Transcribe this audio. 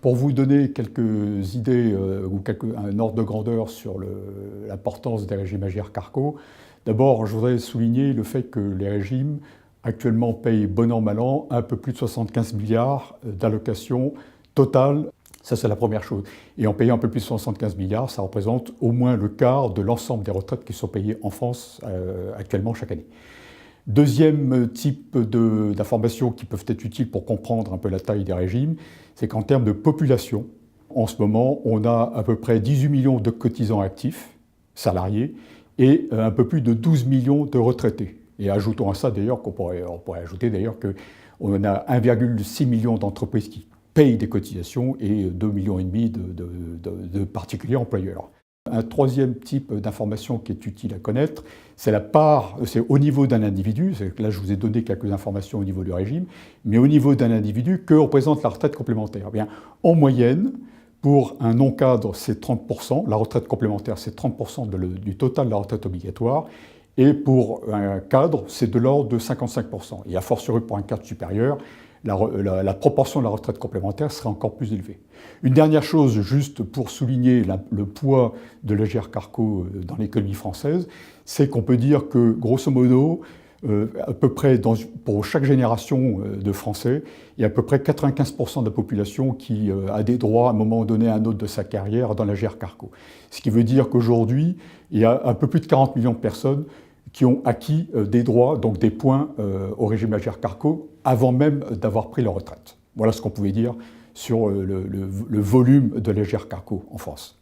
Pour vous donner quelques idées ou un ordre de grandeur sur l'importance des régimes Agirc-Arrco, d'abord je voudrais souligner le fait que les régimes actuellement payent bon an mal an un peu plus de 75 milliards d'allocations totales. Ça, c'est la première chose. Et en payant un peu plus de 75 milliards, ça représente au moins le quart de l'ensemble des retraites qui sont payées en France actuellement chaque année. Deuxième type d'informations qui peuvent être utiles pour comprendre un peu la taille des régimes, c'est qu'en termes de population, en ce moment, on a à peu près 18 millions de cotisants actifs, salariés, et un peu plus de 12 millions de retraités. Et ajoutons à ça d'ailleurs on pourrait ajouter d'ailleurs qu'on a 1,6 million d'entreprises qui payent des cotisations et 2,5 millions de particuliers employeurs. Un troisième type d'information qui est utile à connaître, c'est la part, c'est au niveau d'un individu, là je vous ai donné quelques informations au niveau du régime, mais au niveau d'un individu, que représente la retraite complémentaire? Eh bien, en moyenne, pour un non-cadre, c'est 30%, la retraite complémentaire, c'est 30% du total de la retraite obligatoire, et pour un cadre, c'est de l'ordre de 55%. Et a fortiori pour un cadre supérieur, la proportion de la retraite complémentaire serait encore plus élevée. Une dernière chose, juste pour souligner le poids de l'Agirc-Arrco dans l'économie française, c'est qu'on peut dire que, grosso modo, à peu près pour chaque génération de Français, il y a à peu près 95% de la population qui a des droits à un moment donné à un autre de sa carrière dans l'Agirc-Arrco. Ce qui veut dire qu'aujourd'hui, il y a un peu plus de 40 millions de personnes qui ont acquis des droits, donc des points au régime Agirc-Arrco, avant même d'avoir pris leur retraite. Voilà ce qu'on pouvait dire sur le volume de l'Agirc-Arrco en France.